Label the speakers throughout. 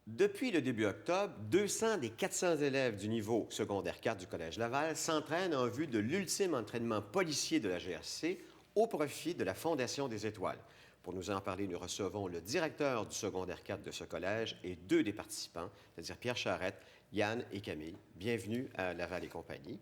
Speaker 1: Depuis le début octobre, 200 des 400 élèves du niveau secondaire 4 du Collège Laval s'entraînent en vue de l'ultime entraînement policier de la GRC au profit de la Fondation des Étoiles. Pour nous en parler, nous recevons le directeur du secondaire 4 de ce collège et deux des participants, c'est-à-dire Pierre Charette, Yann et Camille. Bienvenue à Laval et compagnie.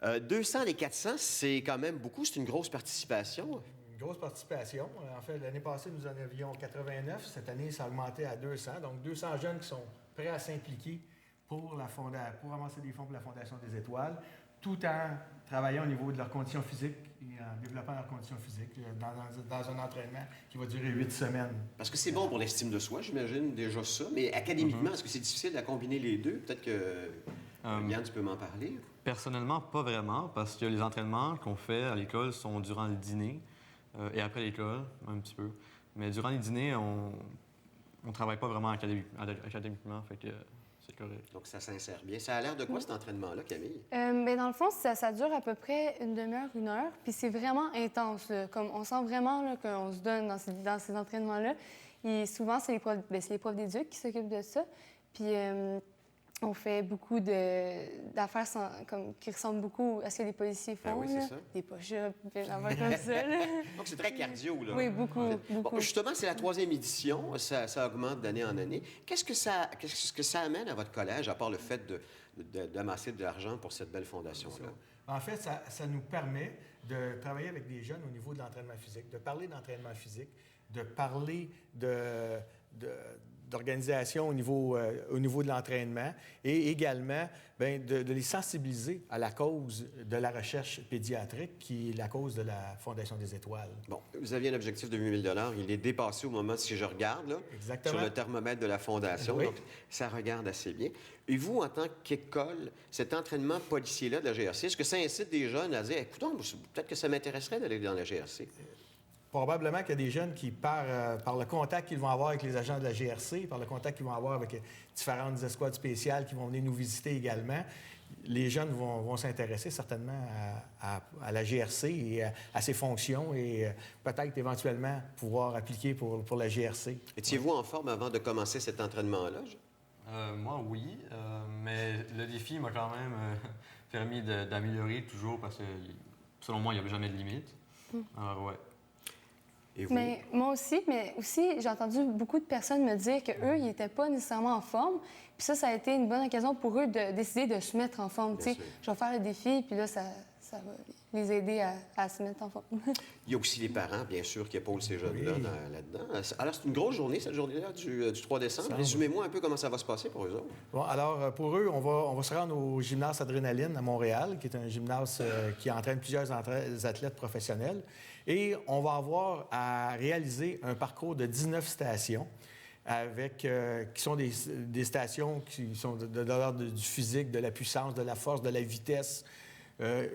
Speaker 2: Merci.
Speaker 1: 200 des 400, c'est quand même beaucoup, c'est une grosse participation.
Speaker 2: Une grosse participation. En fait, l'année passée, nous en avions 89. Cette année, ça a augmenté à 200. Donc, 200 jeunes qui sont prêts à s'impliquer pour ramasser des fonds pour la Fondation des Étoiles, tout en travaillant au niveau de leurs conditions physiques et en développant leurs conditions physiques dans un entraînement qui va durer 8 semaines.
Speaker 1: Parce que c'est bon pour l'estime de soi, j'imagine déjà ça, mais académiquement, est-ce que c'est difficile à combiner les deux? Peut-être que Yann, tu peux m'en parler?
Speaker 3: Personnellement, pas vraiment, parce que les entraînements qu'on fait à l'école sont durant le dîner et après l'école, un petit peu. Mais durant les dîners, on travaille pas vraiment académiquement, fait que c'est correct.
Speaker 1: Donc, ça s'insère bien. Ça a l'air de quoi, cet entraînement-là, Camille?
Speaker 4: Bien, dans le fond, ça dure à peu près une demi-heure, une heure, puis c'est vraiment intense. Là. Comme on sent vraiment là, qu'on se donne dans ces entraînements-là. Et souvent, c'est les profs d'éduc qui s'occupent de ça. Puis on fait beaucoup d'affaires qui ressemblent beaucoup à ce que les policiers font.
Speaker 1: Ah oui, c'est ça.
Speaker 4: Des push-ups, des affaires comme ça. Là.
Speaker 1: Donc, c'est très cardio, là.
Speaker 4: Oui, beaucoup.
Speaker 1: Bon, justement, c'est la 3e édition. Ça augmente d'année en année. Qu'est-ce que ça amène à votre collège, à part le fait d'amasser de l'argent pour cette belle fondation-là?
Speaker 2: En fait, ça nous permet de travailler avec des jeunes au niveau de l'entraînement physique, de parler d'entraînement physique, de parler d'organisation au niveau de l'entraînement et également de les sensibiliser à la cause de la recherche pédiatrique qui est la cause de la Fondation des Étoiles.
Speaker 1: Bon, vous aviez un objectif de 8 000 $. Il est dépassé au moment, si je regarde, là,
Speaker 2: Exactement.
Speaker 1: sur le thermomètre de la Fondation.
Speaker 2: Oui.
Speaker 1: Donc, ça regarde assez bien. Et vous, en tant qu'école, cet entraînement policier-là de la GRC, est-ce que ça incite des jeunes à dire, écoutez, peut-être que ça m'intéresserait d'aller dans la GRC?
Speaker 2: Probablement qu'il y a des jeunes qui, par le contact qu'ils vont avoir avec les agents de la GRC, par le contact qu'ils vont avoir avec différentes escouades spéciales qui vont venir nous visiter également, les jeunes vont s'intéresser certainement à la GRC et à ses fonctions et peut-être éventuellement pouvoir appliquer pour la GRC.
Speaker 1: Étiez-vous en forme avant de commencer cet entraînement-là?
Speaker 3: Moi, oui, mais le défi m'a quand même permis d'améliorer toujours parce que, selon moi, il n'y avait jamais de limite. Alors, ouais.
Speaker 1: Et vous?
Speaker 4: Mais moi aussi, j'ai entendu beaucoup de personnes me dire qu'eux, ils n'étaient pas nécessairement en forme. Puis ça a été une bonne occasion pour eux de décider de se mettre en forme. Tu sais, je vais faire le défi, puis là, ça va les aider à se mettre en forme.
Speaker 1: Il y a aussi les parents, bien sûr, qui épaulent ces jeunes-là là-dedans. Alors, c'est une grosse journée, cette journée-là, du 3 décembre. Résumez-moi un peu comment ça va se passer pour eux autres.
Speaker 2: Bon, alors, pour eux, on va se rendre au gymnase Adrénaline à Montréal, qui est un gymnase qui entraîne plusieurs athlètes professionnels. Et on va avoir à réaliser un parcours de 19 stations qui sont des stations qui sont de l'ordre du physique, de la puissance, de la force, de la vitesse,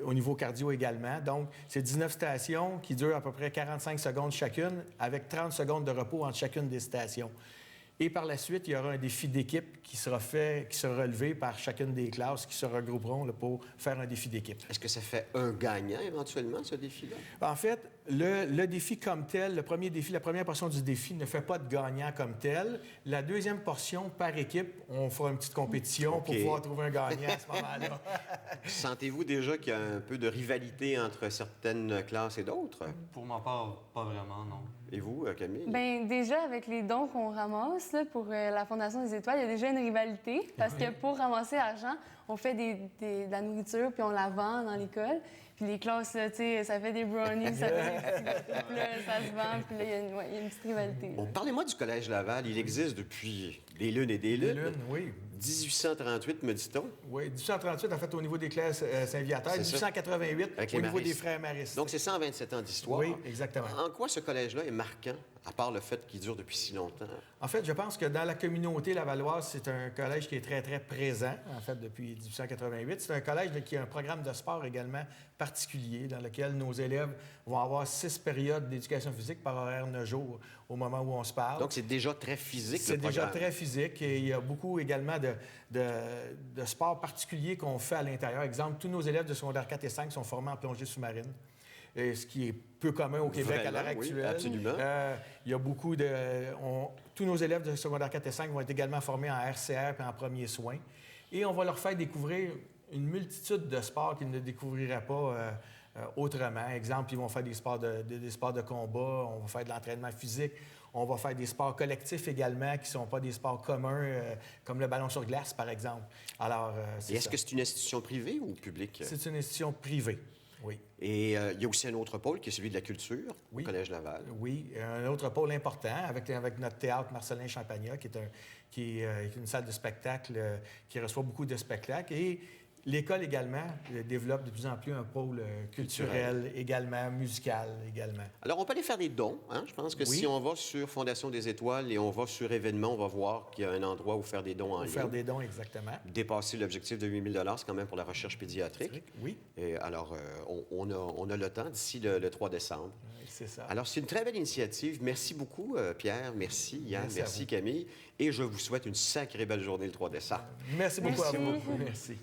Speaker 2: au niveau cardio également. Donc, c'est 19 stations qui durent à peu près 45 secondes chacune, avec 30 secondes de repos entre chacune des stations. Et par la suite, il y aura un défi d'équipe qui sera relevé par chacune des classes qui se regrouperont là, pour faire un défi d'équipe.
Speaker 1: Est-ce que ça fait un gagnant éventuellement, ce défi-là?
Speaker 2: En fait, le défi comme tel, la première portion du défi ne fait pas de gagnant comme tel. La deuxième portion, par équipe, on fera une petite compétition pour pouvoir trouver un gagnant à ce moment-là.
Speaker 1: Sentez-vous déjà qu'il y a un peu de rivalité entre certaines classes et d'autres?
Speaker 3: Pour ma part, pas vraiment, non.
Speaker 1: Et vous, Camille?
Speaker 4: Bien, déjà, avec les dons qu'on ramasse là, pour la Fondation des Étoiles, il y a déjà une rivalité. Parce que pour ramasser l'argent, on fait de la nourriture, puis on la vend dans l'école. Puis les classes, tu sais, ça fait des brownies, ça fait des petits groupes, là, ça se vend. Puis là, il y a une petite rivalité.
Speaker 1: Bon, parlez-moi du Collège Laval. Il existe depuis des lunes et des lunes.
Speaker 2: Des lunes, oui.
Speaker 1: 1838, me dit-on?
Speaker 2: Oui, 1838, en fait, au niveau des classes Saint-Viateur. 1888, au niveau des frères Maristes.
Speaker 1: Donc, c'est 127 ans d'histoire.
Speaker 2: Oui, exactement.
Speaker 1: En quoi ce collège-là est marquant, à part le fait qu'il dure depuis si longtemps?
Speaker 2: En fait, je pense que dans la communauté lavalloise, c'est un collège qui est très, très présent, en fait, depuis 1888. C'est un collège qui a un programme de sport également particulier, dans lequel nos élèves vont avoir 6 périodes d'éducation physique par horaire 9 jours au moment où on se parle.
Speaker 1: Donc, c'est déjà très physique,
Speaker 2: c'est
Speaker 1: le programme.
Speaker 2: déjà très physique et il y a beaucoup également de sports particuliers qu'on fait à l'intérieur. Exemple, tous nos élèves de secondaire 4 et 5 sont formés en plongée sous-marine. ce qui est peu commun au Québec à l'heure
Speaker 1: Vraiment, oui,
Speaker 2: actuelle.
Speaker 1: absolument.
Speaker 2: Il y a beaucoup de... tous nos élèves de secondaire 4 et 5 vont être également formés en RCR et en premiers soins. Et on va leur faire découvrir une multitude de sports qu'ils ne découvriraient pas autrement. Exemple, ils vont faire des sports de combat, on va faire de l'entraînement physique, on va faire des sports collectifs également qui ne sont pas des sports communs, comme le ballon sur glace, par exemple. Alors,
Speaker 1: Et est-ce que c'est une institution privée ou publique?
Speaker 2: C'est une institution privée, oui.
Speaker 1: Et il y a aussi un autre pôle qui est celui de la culture
Speaker 2: Oui.
Speaker 1: au Collège Laval.
Speaker 2: Oui, un autre pôle important avec notre théâtre Marcelin Champagnat, qui est une salle de spectacle qui reçoit beaucoup de spectacles. Et l'école également développe de plus en plus un pôle culturel également, musical également.
Speaker 1: Alors, on peut aller faire des dons. Hein? Je pense que
Speaker 2: Oui.
Speaker 1: si on va sur Fondation des Étoiles et on va sur événements, on va voir qu'il y a un endroit où faire des dons en
Speaker 2: Pour
Speaker 1: ligne.
Speaker 2: faire des dons, exactement.
Speaker 1: Dépasser l'objectif de 8 000 c'est quand même pour la recherche pédiatrique.
Speaker 2: Oui,
Speaker 1: Et alors, on a le temps d'ici le 3 décembre.
Speaker 2: c'est ça.
Speaker 1: Alors, c'est une très belle initiative. Merci beaucoup, Pierre. Merci, Yann.
Speaker 2: Merci à
Speaker 1: Merci,
Speaker 2: vous.
Speaker 1: Camille. Et je vous souhaite une sacrée belle journée le 3 décembre.
Speaker 2: Merci beaucoup à
Speaker 4: Merci.
Speaker 2: vous. Merci.